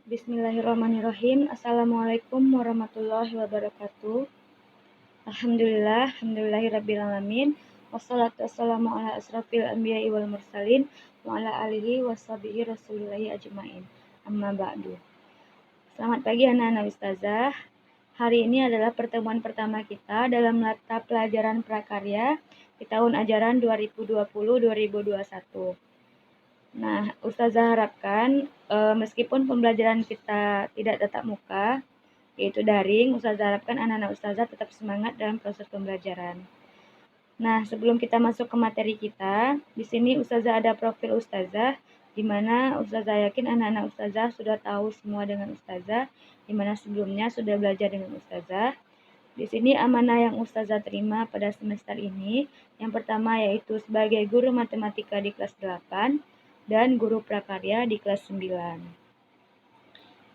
Bismillahirrahmanirrahim. Assalamualaikum warahmatullahi wabarakatuh. Alhamdulillahirrabbilalamin. Wassalatu wassalamu ala asrafil anbiya'i wal mursalin wa ala alihi washabihi rasulillahi ajma'in. Amma ba'du. Selamat pagi anak-anak ustazah. Hari ini adalah pertemuan pertama kita dalam mata pelajaran prakarya di tahun ajaran 2020-2021. Nah, ustazah harapkan meskipun pembelajaran kita tidak tatap muka, yaitu daring, ustazah harapkan anak-anak ustazah tetap semangat dalam proses pembelajaran. Nah, sebelum kita masuk ke materi kita, di sini ustazah ada profil ustazah, di mana ustazah yakin anak-anak ustazah sudah tahu semua dengan ustazah, di mana sebelumnya sudah belajar dengan ustazah. Di sini amanah yang ustazah terima pada semester ini, yang pertama yaitu sebagai guru matematika di kelas 8, dan guru prakarya di kelas 9.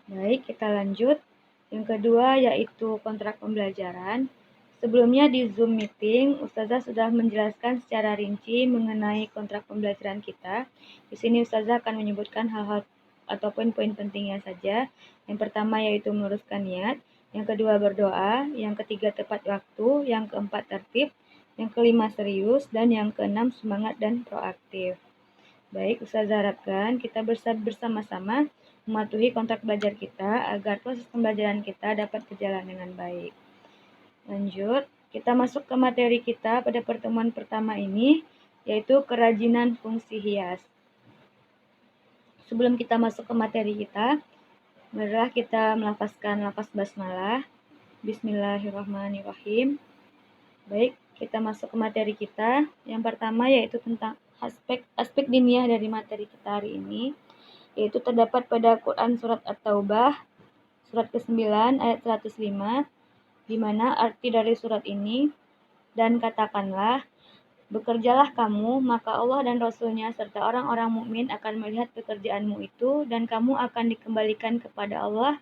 Baik, kita lanjut. Yang kedua yaitu kontrak pembelajaran. Sebelumnya di Zoom meeting, ustazah sudah menjelaskan secara rinci mengenai kontrak pembelajaran kita. Di sini ustazah akan menyebutkan hal-hal ataupun poin pentingnya saja. Yang pertama yaitu meluruskan niat, yang kedua berdoa, yang ketiga tepat waktu, yang keempat tertib, yang kelima serius, dan yang keenam semangat dan proaktif. Baik, ustazah harapkan kita bersama-sama mematuhi kontrak belajar kita agar proses pembelajaran kita dapat berjalan dengan baik. Lanjut, kita masuk ke materi kita pada pertemuan pertama ini, yaitu kerajinan fungsi hias. Sebelum kita masuk ke materi kita, marilah kita melafazkan lafaz basmalah. Bismillahirrahmanirrahim. Baik, kita masuk ke materi kita. Yang pertama yaitu tentang aspek diniyah dari materi kita hari ini, yaitu terdapat pada Quran Surat At-Taubah, surat ke-9 ayat 105, di mana arti dari surat ini, dan katakanlah, bekerjalah kamu, maka Allah dan Rasul-Nya serta orang-orang mukmin akan melihat pekerjaanmu itu, dan kamu akan dikembalikan kepada Allah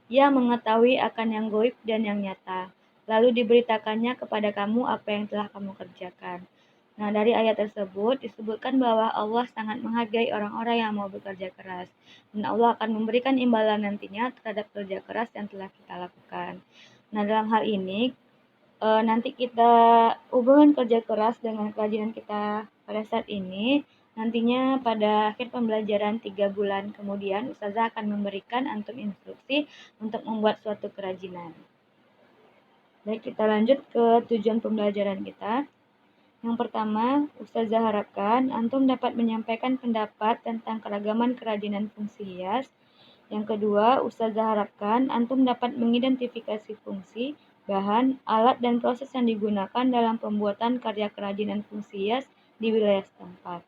yang mengetahui akan yang gaib dan yang nyata. Lalu diberitakannya kepada kamu apa yang telah kamu kerjakan. Nah, dari ayat tersebut disebutkan bahwa Allah sangat menghargai orang-orang yang mau bekerja keras. Dan Allah akan memberikan imbalan nantinya terhadap kerja keras yang telah kita lakukan. Nah, dalam hal ini, nanti kita hubungan kerja keras dengan kerajinan kita pada saat ini, nantinya pada akhir pembelajaran 3 bulan kemudian, ustazah akan memberikan antum instruksi untuk membuat suatu kerajinan. Baik, kita lanjut ke tujuan pembelajaran kita. Yang pertama, ustazah harapkan antum dapat menyampaikan pendapat tentang keragaman kerajinan fungsi hias. Yang kedua, ustazah harapkan antum dapat mengidentifikasi fungsi, bahan, alat, dan proses yang digunakan dalam pembuatan karya kerajinan fungsi hias di wilayah setempat.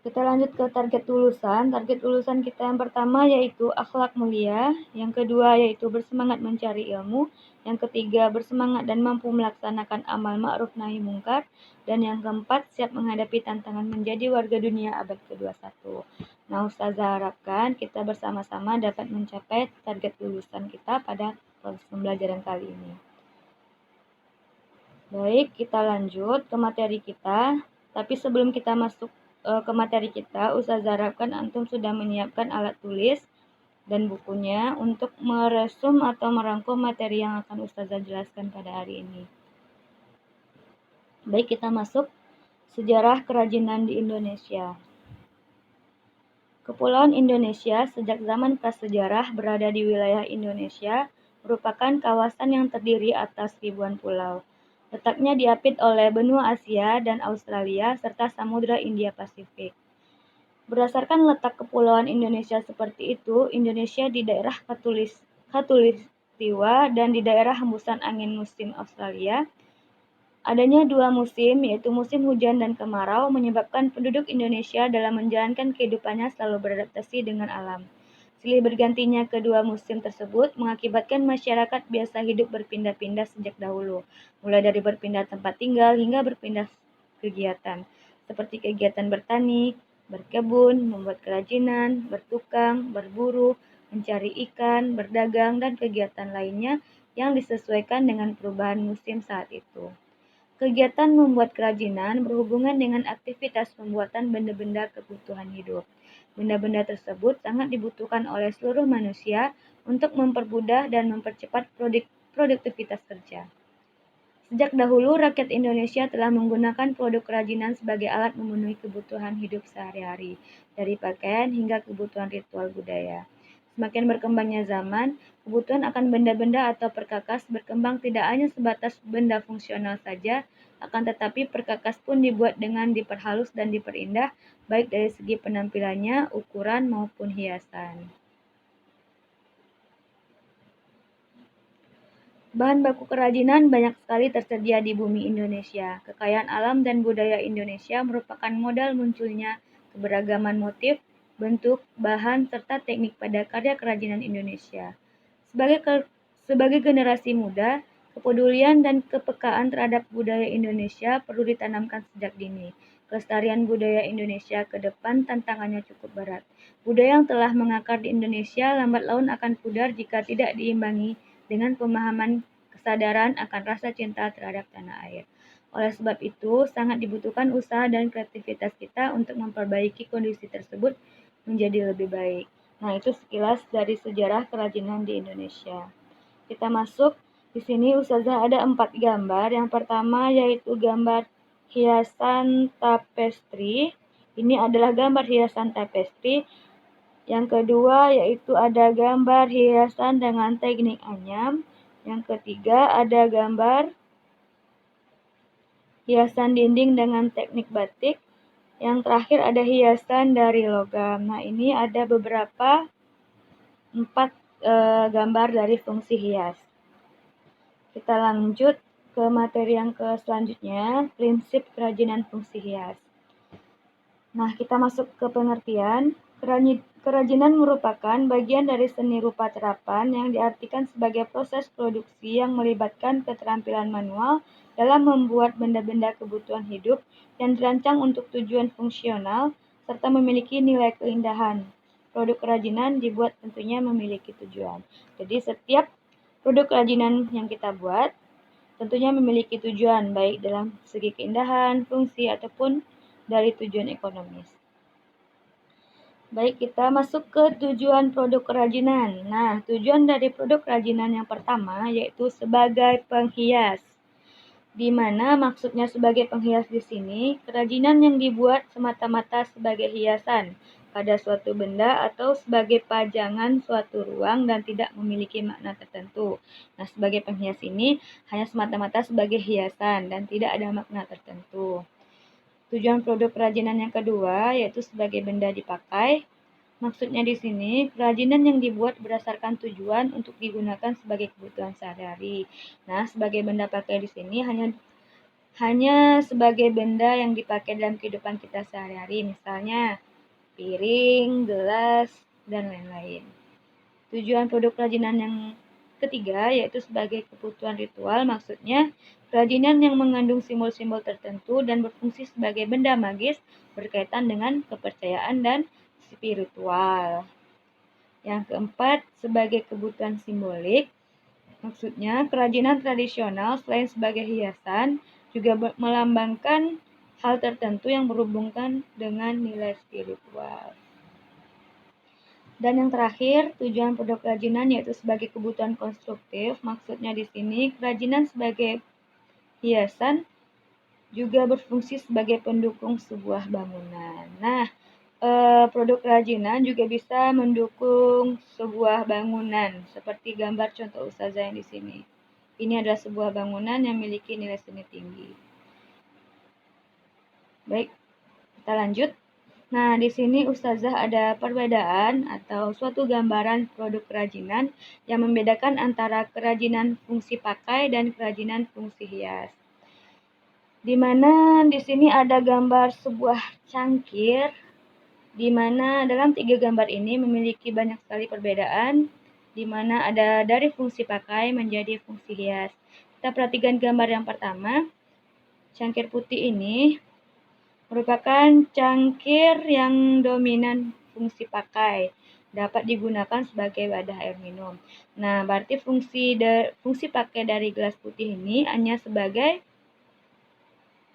Kita lanjut ke target lulusan. Target lulusan kita yang pertama yaitu akhlak mulia, yang kedua yaitu bersemangat mencari ilmu, yang ketiga bersemangat dan mampu melaksanakan amal ma'ruf nahi mungkar, dan yang keempat siap menghadapi tantangan menjadi warga dunia abad ke-21. Nah, ustazah harapkan kita bersama-sama dapat mencapai target lulusan kita pada proses pembelajaran kali ini. Baik, kita lanjut ke materi kita. Tapi sebelum kita masuk ke materi kita, ustazah harapkan antum sudah menyiapkan alat tulis dan bukunya untuk meresum atau merangkum materi yang akan ustazah jelaskan pada hari ini. Baik, kita masuk sejarah kerajinan di Indonesia. Kepulauan Indonesia sejak zaman prasejarah berada di wilayah Indonesia, merupakan kawasan yang terdiri atas ribuan pulau. Letaknya diapit oleh benua Asia dan Australia serta Samudra India Pasifik. Berdasarkan letak kepulauan Indonesia seperti itu, Indonesia di daerah khatulistiwa dan di daerah hembusan angin musim Australia. Adanya dua musim, yaitu musim hujan dan kemarau, menyebabkan penduduk Indonesia dalam menjalankan kehidupannya selalu beradaptasi dengan alam. Silih bergantinya kedua musim tersebut mengakibatkan masyarakat biasa hidup berpindah-pindah sejak dahulu, mulai dari berpindah tempat tinggal hingga berpindah kegiatan, seperti kegiatan bertani, berkebun, membuat kerajinan, bertukang, berburu, mencari ikan, berdagang, dan kegiatan lainnya yang disesuaikan dengan perubahan musim saat itu. Kegiatan membuat kerajinan berhubungan dengan aktivitas pembuatan benda-benda kebutuhan hidup. Benda-benda tersebut sangat dibutuhkan oleh seluruh manusia untuk mempermudah dan mempercepat produktivitas kerja. Sejak dahulu, rakyat Indonesia telah menggunakan produk kerajinan sebagai alat memenuhi kebutuhan hidup sehari-hari, dari pakaian hingga kebutuhan ritual budaya. Semakin berkembangnya zaman, kebutuhan akan benda-benda atau perkakas berkembang tidak hanya sebatas benda fungsional saja, akan tetapi perkakas pun dibuat dengan diperhalus dan diperindah, baik dari segi penampilannya, ukuran, maupun hiasan. Bahan baku kerajinan banyak sekali tersedia di bumi Indonesia. Kekayaan alam dan budaya Indonesia merupakan modal munculnya keberagaman motif, bentuk, bahan, serta teknik pada karya kerajinan Indonesia. Sebagai generasi muda, kepedulian dan kepekaan terhadap budaya Indonesia perlu ditanamkan sejak dini. Kelestarian budaya Indonesia ke depan tantangannya cukup berat. Budaya yang telah mengakar di Indonesia lambat laun akan pudar jika tidak diimbangi dengan pemahaman kesadaran akan rasa cinta terhadap tanah air. Oleh sebab itu, sangat dibutuhkan usaha dan kreativitas kita untuk memperbaiki kondisi tersebut menjadi lebih baik. Nah, itu sekilas dari sejarah kerajinan di Indonesia. Kita masuk, di sini Ustazah ada 4 gambar. Yang pertama yaitu gambar hiasan tapestri. Ini adalah gambar hiasan tapestri. Yang kedua yaitu ada gambar hiasan dengan teknik anyam. Yang ketiga ada gambar hiasan dinding dengan teknik batik. Yang terakhir ada hiasan dari logam. Nah, ini ada beberapa 4 gambar dari fungsi hias. Kita lanjut ke materi yang selanjutnya, prinsip kerajinan fungsi hias. Nah, kita masuk ke pengertian. Kerajinan merupakan bagian dari seni rupa terapan yang diartikan sebagai proses produksi yang melibatkan keterampilan manual dalam membuat benda-benda kebutuhan hidup yang dirancang untuk tujuan fungsional serta memiliki nilai keindahan. Produk kerajinan dibuat tentunya memiliki tujuan. Jadi setiap produk kerajinan yang kita buat tentunya memiliki tujuan baik dalam segi keindahan, fungsi, ataupun dari tujuan ekonomis. Baik, kita masuk ke tujuan produk kerajinan. Nah, tujuan dari produk kerajinan yang pertama yaitu sebagai penghias. Di mana maksudnya sebagai penghias di sini, kerajinan yang dibuat semata-mata sebagai hiasan pada suatu benda atau sebagai pajangan suatu ruang dan tidak memiliki makna tertentu. Nah, sebagai penghias ini hanya semata-mata sebagai hiasan dan tidak ada makna tertentu. Tujuan produk kerajinan yang kedua yaitu sebagai benda dipakai. Maksudnya di sini, kerajinan yang dibuat berdasarkan tujuan untuk digunakan sebagai kebutuhan sehari-hari. Nah, sebagai benda pakai di sini hanya sebagai benda yang dipakai dalam kehidupan kita sehari-hari, misalnya piring, gelas, dan lain-lain. Tujuan produk kerajinan yang ketiga yaitu sebagai kebutuhan ritual, maksudnya kerajinan yang mengandung simbol-simbol tertentu dan berfungsi sebagai benda magis berkaitan dengan kepercayaan dan spiritual. Yang keempat, sebagai kebutuhan simbolik, maksudnya kerajinan tradisional selain sebagai hiasan juga melambangkan hal tertentu yang berhubungan dengan nilai spiritual. Dan yang terakhir, tujuan produk kerajinan yaitu sebagai kebutuhan konstruktif. Maksudnya di sini, kerajinan sebagai hiasan juga berfungsi sebagai pendukung sebuah bangunan. Nah, produk kerajinan juga bisa mendukung sebuah bangunan, seperti gambar contoh Ustazah yang di sini. Ini adalah sebuah bangunan yang memiliki nilai seni tinggi. Baik, kita lanjut. Nah, di sini Ustazah ada perbedaan atau suatu gambaran produk kerajinan yang membedakan antara kerajinan fungsi pakai dan kerajinan fungsi hias. Di mana di sini ada gambar sebuah cangkir, di mana dalam 3 gambar ini memiliki banyak sekali perbedaan, di mana ada dari fungsi pakai menjadi fungsi hias. Kita perhatikan gambar yang pertama, cangkir putih ini merupakan cangkir yang dominan fungsi pakai, dapat digunakan sebagai wadah air minum. Nah, berarti fungsi pakai dari gelas putih ini hanya sebagai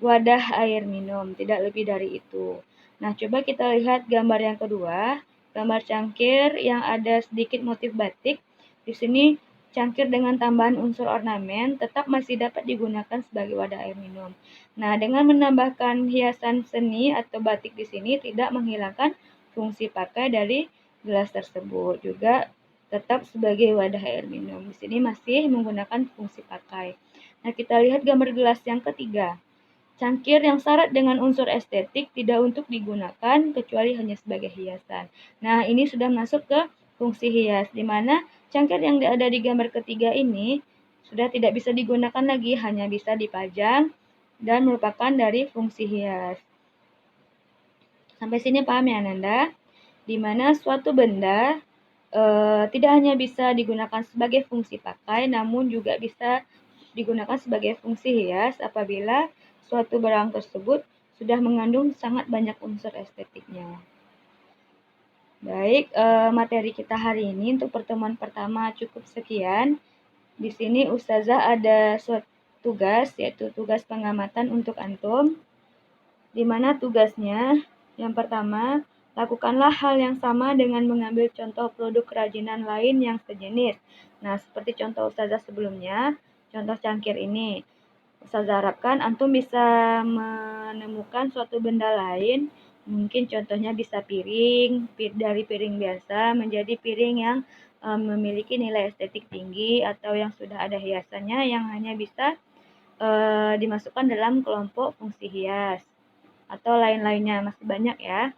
wadah air minum, tidak lebih dari itu. Nah, coba kita lihat gambar yang kedua, gambar cangkir yang ada sedikit motif batik. Di sini cangkir dengan tambahan unsur ornamen tetap masih dapat digunakan sebagai wadah air minum. Nah, dengan menambahkan hiasan seni atau batik di sini tidak menghilangkan fungsi pakai dari gelas tersebut. Juga tetap sebagai wadah air minum. Di sini masih menggunakan fungsi pakai. Nah, kita lihat gambar gelas yang ketiga. Cangkir yang syarat dengan unsur estetik tidak untuk digunakan kecuali hanya sebagai hiasan. Nah, ini sudah masuk ke fungsi hias, di mana cangkir yang ada di gambar ketiga ini sudah tidak bisa digunakan lagi, hanya bisa dipajang dan merupakan dari fungsi hias. Sampai sini paham ya, Nanda? Di mana suatu benda tidak hanya bisa digunakan sebagai fungsi pakai, namun juga bisa digunakan sebagai fungsi hias apabila suatu barang tersebut sudah mengandung sangat banyak unsur estetiknya. Baik, materi kita hari ini untuk pertemuan pertama cukup sekian. Di sini Ustazah ada suatu tugas, yaitu tugas pengamatan untuk antum, di mana tugasnya yang pertama, lakukanlah hal yang sama dengan mengambil contoh produk kerajinan lain yang sejenis. Nah, seperti contoh Ustazah sebelumnya, contoh cangkir ini. Ustazah harapkan antum bisa menemukan suatu benda lain, mungkin contohnya bisa piring, dari piring biasa menjadi piring yang memiliki nilai estetik tinggi atau yang sudah ada hiasannya yang hanya bisa dimasukkan dalam kelompok fungsi hias atau lain-lainnya, masih banyak ya.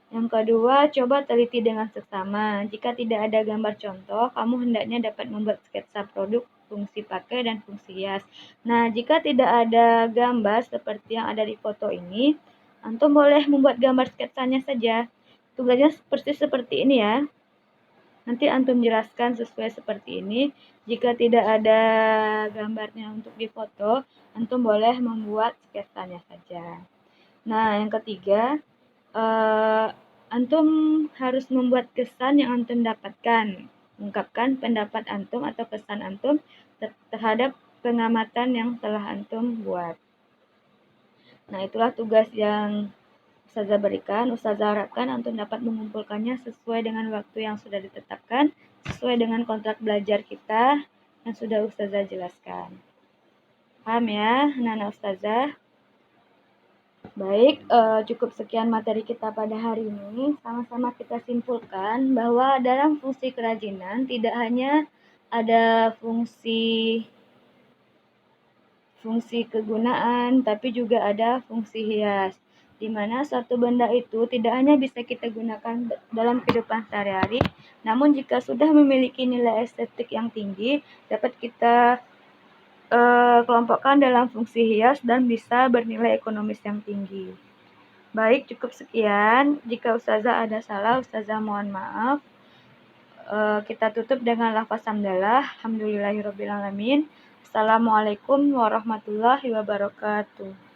Yang kedua, coba teliti dengan seksama. Jika tidak ada gambar contoh, kamu hendaknya dapat membuat sketsa produk, fungsi pakai, dan fungsi hias. Nah, jika tidak ada gambar seperti yang ada di foto ini, antum boleh membuat gambar sketsanya saja. Tugasnya persis seperti ini ya. Nanti antum jelaskan sesuai seperti ini. Jika tidak ada gambarnya untuk difoto, antum boleh membuat sketsanya saja. Nah, yang ketiga, antum harus membuat kesan yang antum dapatkan. Ungkapkan pendapat antum atau kesan antum terhadap pengamatan yang telah antum buat. Nah, itulah tugas yang Ustazah berikan. Ustazah harapkan antum dapat mengumpulkannya sesuai dengan waktu yang sudah ditetapkan, sesuai dengan kontrak belajar kita yang sudah Ustazah jelaskan. Paham ya, anak-anak Ustazah? Baik, cukup sekian materi kita pada hari ini. Sama-sama kita simpulkan bahwa dalam fungsi kerajinan tidak hanya ada fungsi kegunaan, tapi juga ada fungsi hias. Di mana suatu benda itu tidak hanya bisa kita gunakan dalam kehidupan sehari-hari, namun jika sudah memiliki nilai estetik yang tinggi, dapat kita kelompokkan dalam fungsi hias dan bisa bernilai ekonomis yang tinggi. Baik, cukup sekian. Jika Ustazah ada salah, Ustazah mohon maaf. Kita tutup dengan lafaz hamdalah. Alhamdulillahirrabbilalamin. Assalamualaikum warahmatullahi wabarakatuh.